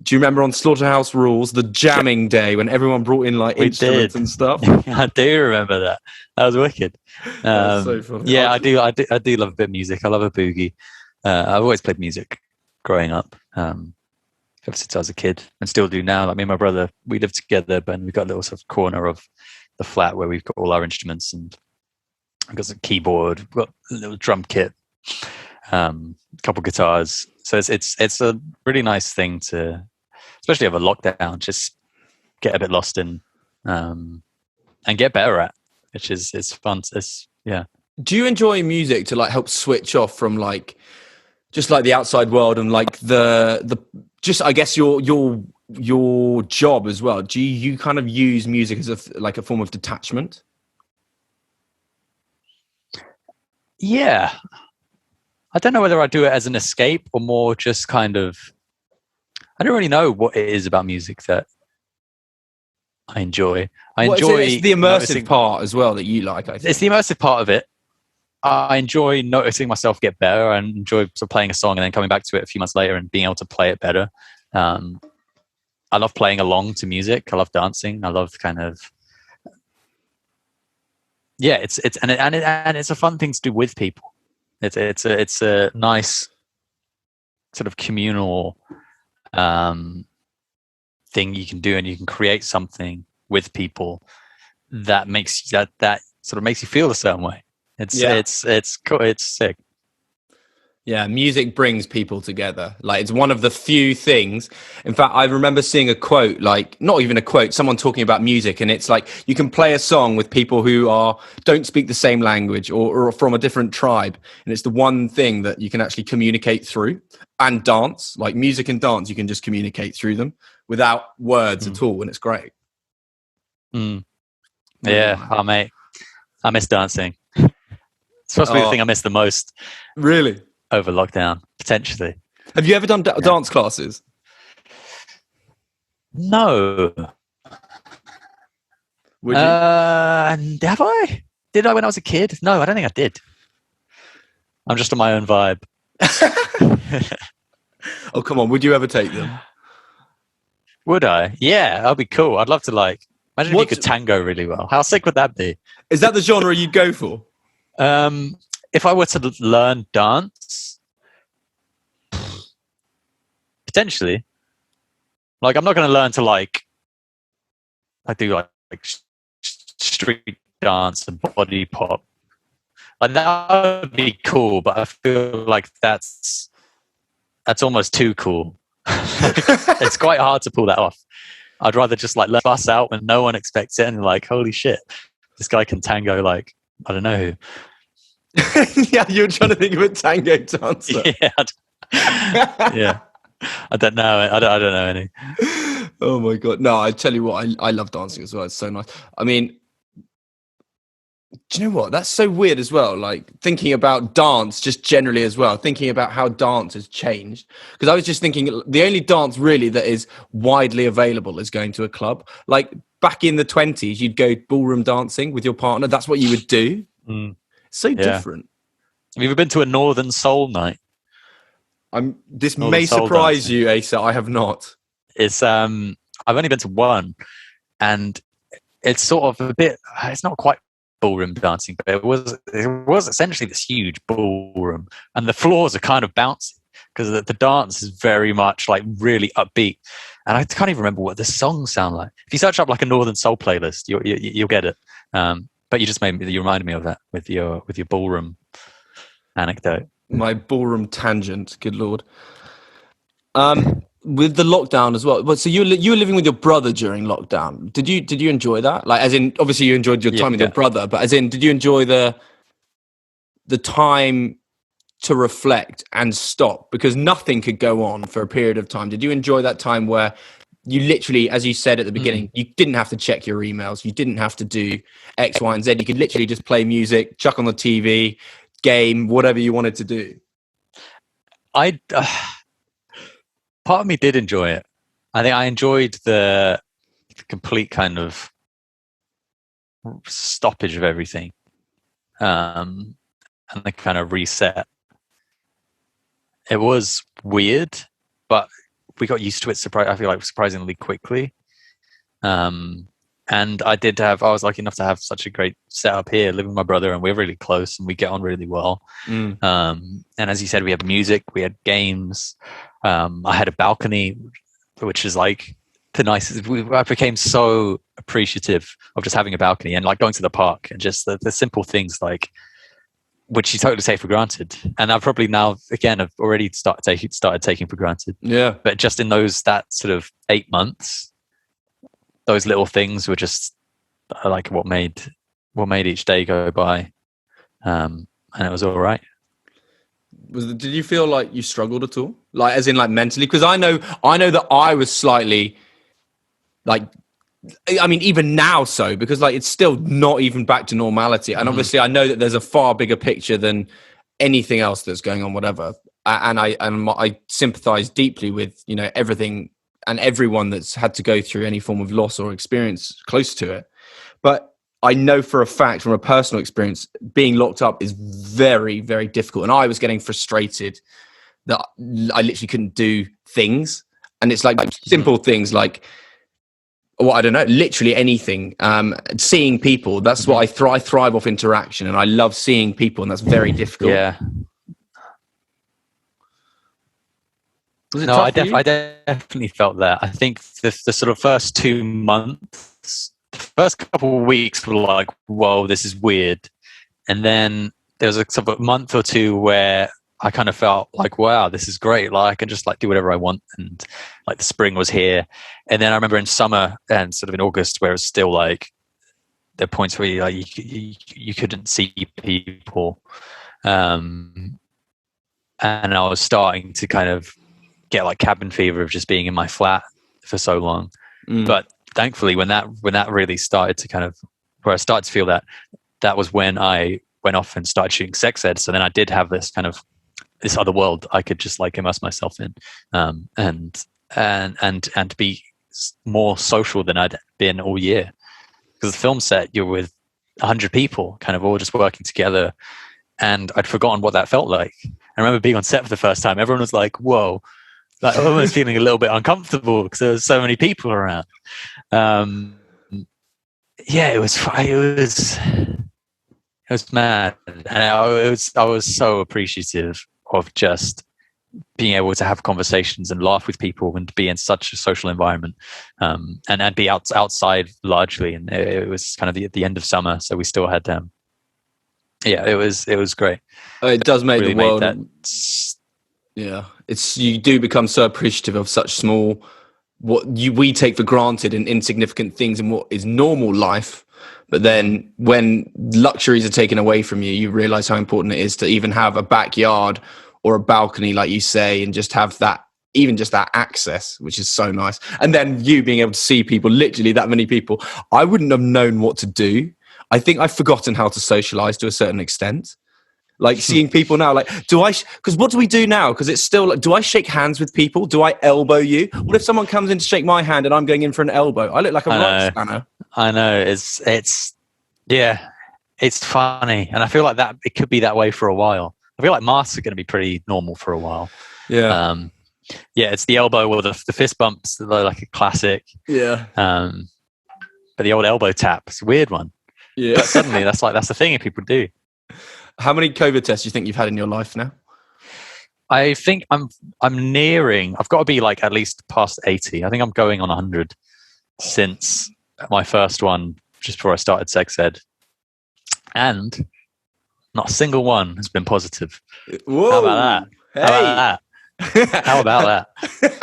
do you remember on Slaughterhouse Rules, the jamming day when everyone brought in like instruments and stuff? I do remember that. That was wicked. That's so funny. Yeah, I do love a bit of music. I love a boogie. I've always played music growing up, ever since I was a kid, and still do now. Like me and my brother, we live together, but we've got a little sort of corner of the flat where we've got all our instruments, and I've got some keyboard, we've got a little drum kit, a couple guitars. So it's a really nice thing to, especially over lockdown, just get a bit lost in, and get better at, which is fun. Yeah. Do you enjoy music to like help switch off from like just like the outside world and like the just I guess your job as well? Do you kind of use music as a form of detachment? Yeah. I don't know whether I do it as an escape or more just kind of, I don't really know what it is about music that I enjoy. It's the immersive part as well that you like, I think. It's the immersive part of it. I enjoy noticing myself get better, and enjoy sort of playing a song and then coming back to it a few months later and being able to play it better. I love playing along to music. I love dancing. I love kind of, yeah, it's a fun thing to do with people. It's a nice sort of communal thing you can do, and you can create something with people that makes that sort of makes you feel a certain way. It's cool. It's sick. Yeah, music brings people together. Like it's one of the few things. In fact, I remember seeing a quote, like not even a quote, someone talking about music, and it's like you can play a song with people who don't speak the same language or from a different tribe, and it's the one thing that you can actually communicate through. And dance, like music and dance, you can just communicate through them without words at all, and it's great. Yeah, oh mate, I miss dancing. It's supposed to be the thing I miss the most. Really? Over lockdown, potentially. Have you ever done dance classes? No. Would you? Have I? Did I when I was a kid? No, I don't think I did. I'm just on my own vibe. Oh, come on. Would you ever take them? Would I? Yeah, that'd be cool. I'd love to imagine if you could tango really well. How sick would that be? Is that the genre you'd go for? If I were to learn dance, potentially. Like, I'm not going to learn to I do street dance and body pop. Like that would be cool, but I feel like that's almost too cool. It's quite hard to pull that off. I'd rather just let bust out when no one expects it, and holy shit, this guy can tango I don't know who. Yeah, you're trying to think of a tango dancer. Yeah, I don't know. I don't know any. Oh my god! No, I tell you what, I love dancing as well. It's so nice. I mean, do you know what? That's so weird as well. Like thinking about dance, just generally as well. Thinking about how dance has changed. Because I was just thinking, the only dance really that is widely available is going to a club. Like back in the 1920s, you'd go ballroom dancing with your partner. That's what you would do. So different. Have you ever been to a Northern Soul night? This All the may soul surprise dancing. you, Asa. I have not. It's I've only been to one, and it's sort of a bit. It's not quite ballroom dancing, but it was essentially this huge ballroom, and the floors are kind of bouncy because the dance is very much like really upbeat. And I can't even remember what the songs sound like. If you search up like a Northern Soul playlist, you'll get it. But you reminded me of that with your ballroom anecdote. My ballroom tangent. Good Lord. With the lockdown as well. But so you were living with your brother during lockdown. Did you enjoy that? Like, as in, obviously you enjoyed your time with your brother, but as in, did you enjoy the time to reflect and stop? Because nothing could go on for a period of time. Did you enjoy that time where you literally, as you said at the beginning, you didn't have to check your emails, you didn't have to do X, Y, and Z. You could literally just play music, chuck on the TV, game, whatever you wanted to do. Part of me did enjoy it. I think I enjoyed the complete kind of stoppage of everything, and the kind of reset. It was weird, but we got used to it. I feel like surprisingly quickly. And I was lucky enough to have such a great setup here, living with my brother, and we're really close and we get on really well. And as you said, we have music, we had games. I had a balcony, which is like the nicest. I became so appreciative of just having a balcony and like going to the park and just the simple things like, which you totally take for granted. And I've probably now, again, I've already started taking for granted. Yeah. But just in that sort of 8 months, those little things were just like what made each day go by. And it was all right. Did you feel like you struggled at all? Like, as in like mentally? Because I know that I was slightly like, I mean, even now, because like it's still not even back to normality. And obviously I know that there's a far bigger picture than anything else that's going on, whatever. And I sympathize deeply with, everything and everyone that's had to go through any form of loss or experience close to it. But I know for a fact from a personal experience, being locked up is very, very difficult. And I was getting frustrated that I literally couldn't do things. And it's like simple things like, well, I don't know, literally anything. Seeing people, that's what I thrive off interaction, and I love seeing people, and that's very difficult. Yeah. Was it No, tough I for you? definitely felt that. I think the sort of first 2 months, the first couple of weeks were like, whoa, this is weird. And then there was a sort of month or two where I kind of felt like, wow, this is great. Like I can just like do whatever I want. And like the spring was here. And then I remember in summer and sort of in August where it was still like the points where you couldn't see people. And I was starting to kind of get like cabin fever of just being in my flat for so long. But thankfully when that really started to kind of, where I started to feel that was when I went off and started shooting sex ed. So then I did have this kind of this other world I could just like immerse myself in, and be more social than I'd been all year. Because the film set, you're with 100 people, kind of all just working together, and I'd forgotten what that felt like. I remember being on set for the first time. Everyone was like, "Whoa!" Like almost feeling a little bit uncomfortable because there was so many people around. Yeah, it was mad, and I was so appreciative of just being able to have conversations and laugh with people and be in such a social environment, and be outside largely. And it was kind of the end of summer, so we still had it was great. It does make really the world you do become so appreciative of such small, we take for granted and insignificant things in what is normal life. But then when luxuries are taken away from you, you realize how important it is to even have a backyard or a balcony, like you say, and just have that, even just that access, which is so nice. And then you being able to see people, literally that many people. I wouldn't have known what to do. I think I've forgotten how to socialize to a certain extent. Like seeing people now, like, because what do we do now? Because it's still like, do I shake hands with people? Do I elbow you? What if someone comes in to shake my hand and I'm going in for an elbow? I look like a rock spanner. I know. It's funny. And I feel like that it could be that way for a while. I feel like masks are going to be pretty normal for a while. Yeah. Yeah, it's the elbow or the fist bumps. They're like a classic. Yeah. But the old elbow tap, it's a weird one. Yeah. But suddenly that's the thing that people do. How many COVID tests do you think you've had in your life now? I think I'm nearing. I've got to be like at least past 80. I think I'm going on 100 since my first one, just before I started sex ed, and not a single one has been positive. Whoa. How about that? Hey. How about that? How about that?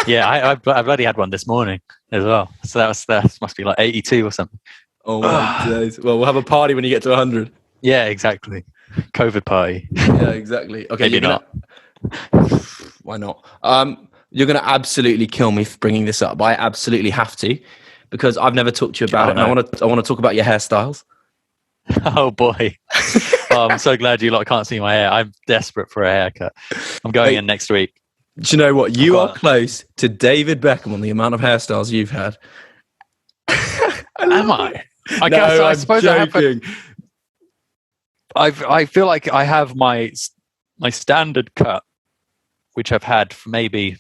Yeah, I bloody had one this morning as well. So that must be like 82 or something. Oh my days. Well, we'll have a party when you get to 100. Yeah, exactly. COVID party. Yeah, exactly. Okay, maybe not. Why not? You're going to absolutely kill me for bringing this up. I absolutely have to, because I've never talked to you about it. No. And I want to talk about your hairstyles. Oh boy. I'm so glad you lot can't see my hair. I'm desperate for a haircut. I'm going in next week. Do you know what? You are close to David Beckham on the amount of hairstyles you've had. Am I? I suppose joking. I feel like I have my standard cut, which I've had for maybe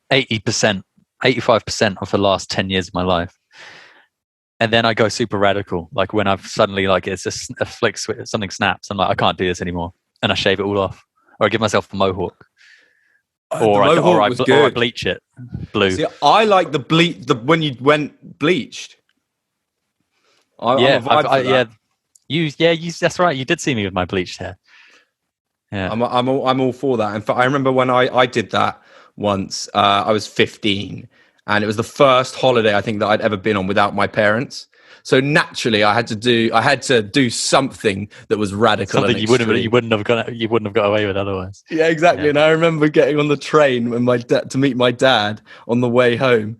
80%, 85% of the last 10 years of my life. And then I go super radical. Like when I've suddenly, like, it's just a flick switch, something snaps. I'm like, I can't do this anymore. And I shave it all off. Or I give myself a mohawk. Or I bleach it blue. See, I like when you went bleached. Yeah, that's right. You did see me with my bleached hair. Yeah, I'm all for that. In fact, I remember when I did that once. I was 15, and it was the first holiday I think that I'd ever been on without my parents. So naturally, I had to do something that was radical. Something you wouldn't have got away with otherwise. Yeah, exactly. Yeah. And I remember getting on the train to meet my dad on the way home,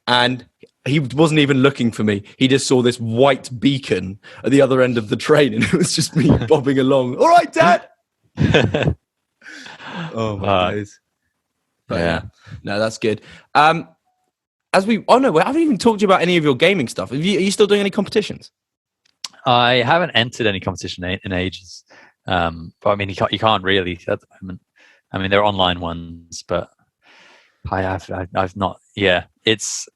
and he wasn't even looking for me. He just saw this white beacon at the other end of the train, and it was just me bobbing along. All right, Dad. Oh my days. But yeah, no, that's good. We haven't even talked to you about any of your gaming stuff. Are you still doing any competitions? I haven't entered any competition in ages. But I mean, you can't really at the moment. I mean, there are online ones, but I've not. Yeah, it's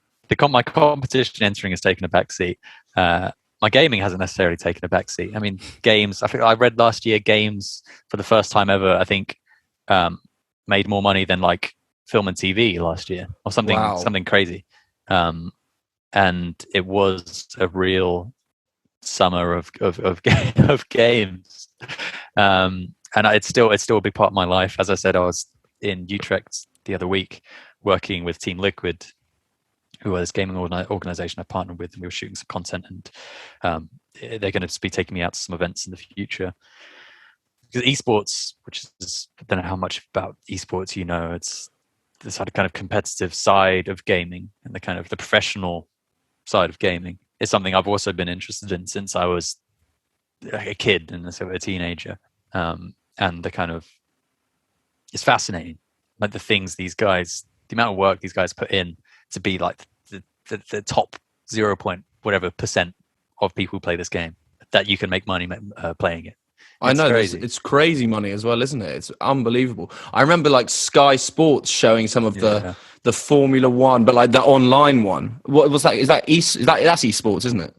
my competition entering has taken a backseat. My gaming hasn't necessarily taken a backseat. I mean, games. I think I read last year, games for the first time ever, I think, made more money than like film and TV last year, or something. Wow. Something crazy. And it was a real summer of games. And it's still a big part of my life. As I said, I was in Utrecht the other week working with Team Liquid, who are this gaming organization I partnered with, and we were shooting some content, and they're going to be taking me out to some events in the future. Because esports, which is, I don't know how much about esports you know, it's the sort of kind of competitive side of gaming and the kind of the professional side of gaming is something I've also been interested in since I was a kid and sort of a teenager. And the kind of, it's fascinating, like the things these guys, the amount of work these guys put in to be like the top 0. whatever percent of people who play this game, that you can make money playing it. I know, it's crazy money as well, isn't it? It's unbelievable. I remember like Sky Sports showing some of the Formula One, but like the online one. What was that? That's esports, isn't it?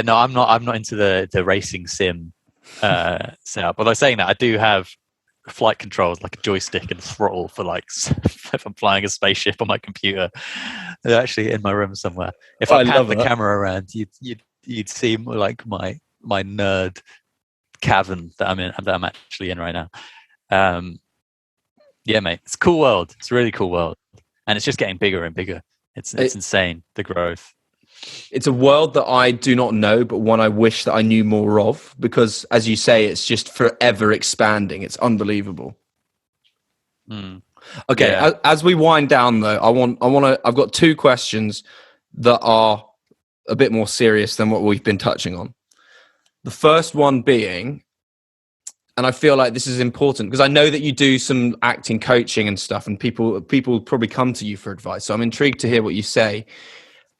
No, I'm not into the racing sim setup. Although saying that, I do have flight controls, like a joystick and throttle for like if I'm flying a spaceship on my computer. They're actually in my room somewhere. If I pan the camera around, you'd see like my nerd cavern that I'm actually in right now. Yeah, mate, it's a cool world. It's a really cool world, and it's just getting bigger and bigger. It's insane, the growth. It's a world that I do not know, but one I wish that I knew more of, because as you say, it's just forever expanding. It's unbelievable. Okay, yeah. As we wind down though, I've got two questions that are a bit more serious than what we've been touching on. The first one being, and I feel like this is important because I know that you do some acting coaching and stuff, and people probably come to you for advice. So I'm intrigued to hear what you say.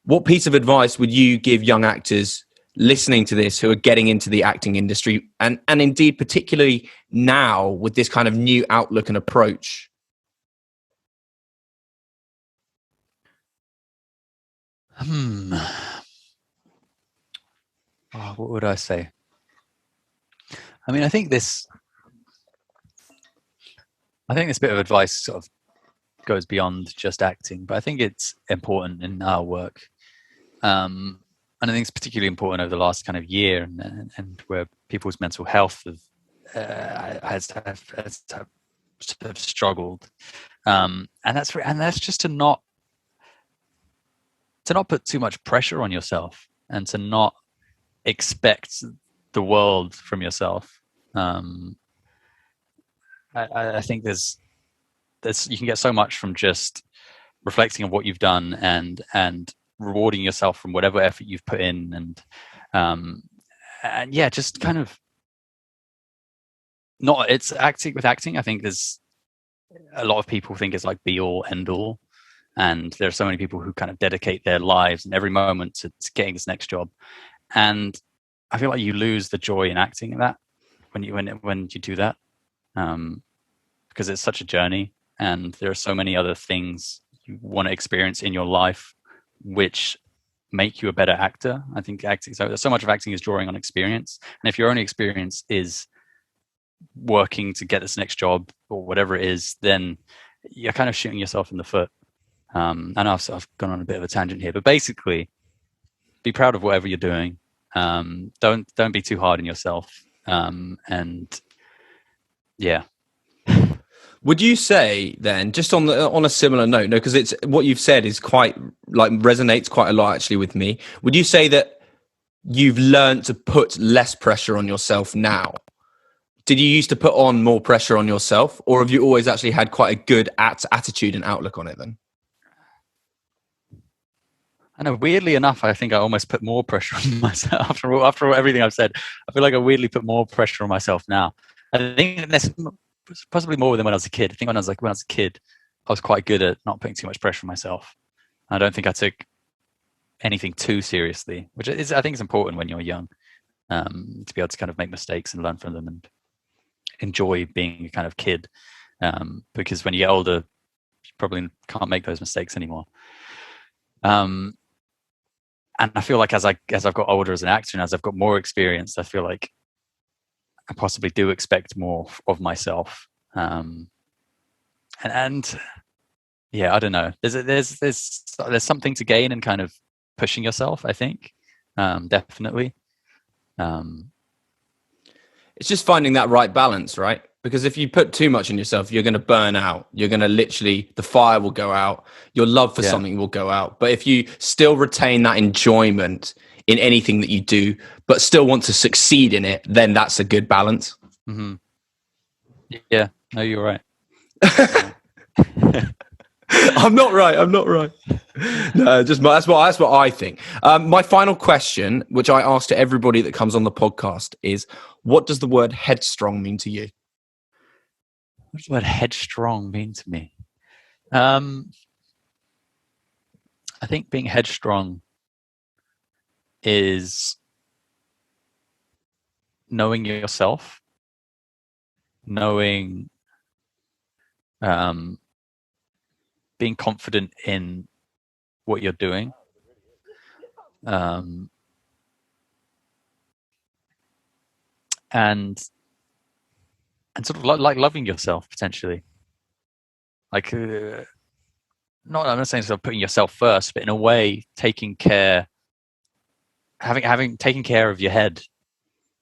What piece of advice would you give young actors listening to this who are getting into the acting industry, and indeed particularly now with this kind of new outlook and approach? What would I say? I mean, I think this bit of advice sort of goes beyond just acting, but I think it's important in our work. And I think it's particularly important over the last kind of year, and where people's mental health has struggled. And that's just to not put too much pressure on yourself, and to not expect the world from yourself. I think there's you can get so much from just reflecting on what you've done and rewarding yourself from whatever effort you've put in, and yeah, just kind of not. It's acting with acting. I think there's a lot of people think it's like be all end all, and there are so many people who kind of dedicate their lives and every moment to getting this next job, and I feel like you lose the joy in acting in that when you do that, because it's such a journey, and there are so many other things you want to experience in your life which make you a better actor. I think acting, so much of acting is drawing on experience, and if your only experience is working to get this next job or whatever it is, then you're kind of shooting yourself in the foot. I know I've gone on a bit of a tangent here, but basically, be proud of whatever you're doing. Don't be too hard on yourself, and yeah. Would you say then, just on a similar note, no, because it's what you've said is quite like resonates quite a lot actually with me. Would you say that you've learned to put less pressure on yourself now? Did you used to put on more pressure on yourself, or have you always actually had quite a good attitude and outlook on it then? I know, weirdly enough, I think I almost put more pressure on myself after everything I've said. I feel like I weirdly put more pressure on myself now. I think that's possibly more than when I was a kid. I think when I was a kid, I was quite good at not putting too much pressure on myself. I don't think I took anything too seriously, which is, I think, is important when you're young, to be able to kind of make mistakes and learn from them and enjoy being a kind of kid. Because when you get older, you probably can't make those mistakes anymore. And I feel like as I've got older as an actor and as I've got more experience, I feel like I possibly do expect more of myself. And yeah, I don't know. There's something to gain in kind of pushing yourself, I think. Definitely. It's just finding that right balance, right? Because if you put too much on yourself, you're going to burn out. You're going to literally, the fire will go out. Your love for something will go out. But if you still retain that enjoyment in anything that you do, but still want to succeed in it, then that's a good balance. Mm-hmm. Yeah, no, you're right. I'm not right. No, just that's what I think. My final question, which I ask to everybody that comes on the podcast, is: what does the word headstrong mean to you? What does the word headstrong mean to me? I think being headstrong is knowing yourself, knowing, being confident in what you're doing, and sort of like loving yourself potentially. Like, I'm not saying sort of putting yourself first, but in a way, taking care of your head,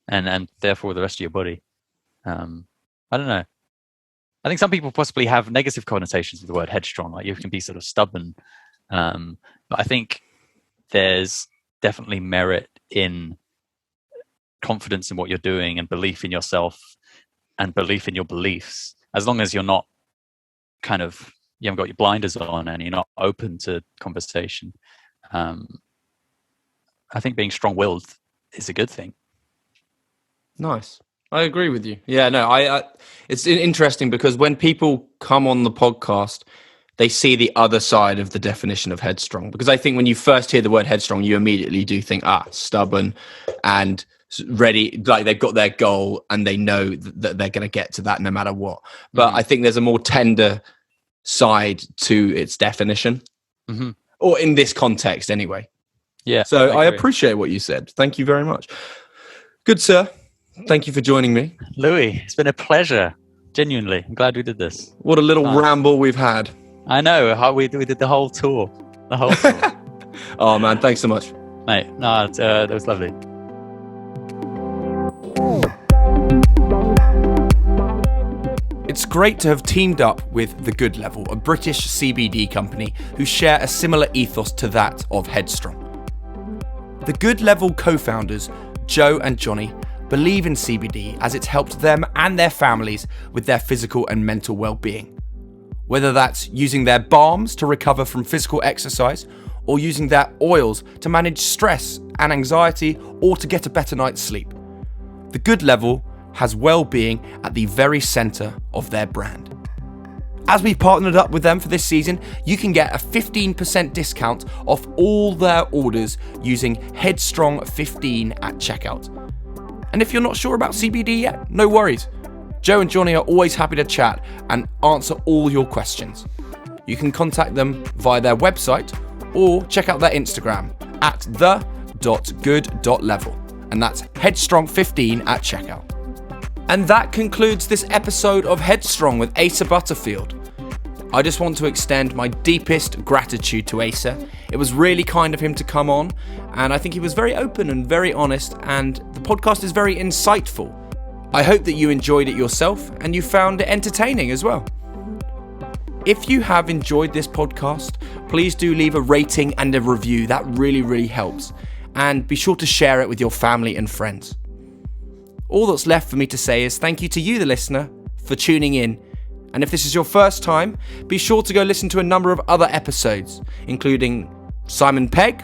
and therefore the rest of your body. I don't know. I think some people possibly have negative connotations with the word headstrong, like you can be sort of stubborn. But I think there's definitely merit in confidence in what you're doing and belief in yourself and belief in your beliefs, as long as you're not kind of, you haven't got your blinders on and you're not open to conversation. I think being strong-willed is a good thing. Nice. I agree with you. Yeah, no, I it's interesting because when people come on the podcast, they see the other side of the definition of headstrong. Because I think when you first hear the word headstrong, you immediately do think, stubborn and ready, like they've got their goal and they know that they're going to get to that no matter what. But I think there's a more tender side to its definition, or in this context anyway. Yeah. So I appreciate what you said. Thank you very much. Good, sir. Thank you for joining me. Louis, it's been a pleasure. Genuinely. I'm glad we did this. What a little ramble we've had. I know. We did the whole tour. The whole tour. Oh, man. Thanks so much. Mate, no, that was lovely. It's great to have teamed up with The Good Level, a British CBD company who share a similar ethos to that of Headstrong. The Good Level co-founders, Joe and Johnny, believe in CBD as it's helped them and their families with their physical and mental well-being. Whether that's using their balms to recover from physical exercise, or using their oils to manage stress and anxiety, or to get a better night's sleep. The Good Level has well-being at the very centre of their brand. As we've partnered up with them for this season, you can get a 15% discount off all their orders using Headstrong 15 at checkout. And if you're not sure about CBD yet, no worries. Joe and Johnny are always happy to chat and answer all your questions. You can contact them via their website or check out their Instagram at the.good.level. And that's Headstrong15 at checkout. And that concludes this episode of Headstrong with Asa Butterfield. I just want to extend my deepest gratitude to Asa. It was really kind of him to come on, and I think he was very open and very honest, and the podcast is very insightful. I hope that you enjoyed it yourself and you found it entertaining as well. If you have enjoyed this podcast, please do leave a rating and a review. That really, really helps. And be sure to share it with your family and friends. All that's left for me to say is thank you to you, the listener, for tuning in. And if this is your first time, be sure to go listen to a number of other episodes, including Simon Pegg,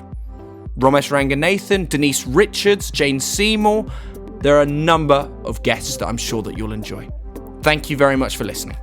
Ramesh Ranganathan, Denise Richards, Jane Seymour. There are a number of guests that I'm sure that you'll enjoy. Thank you very much for listening.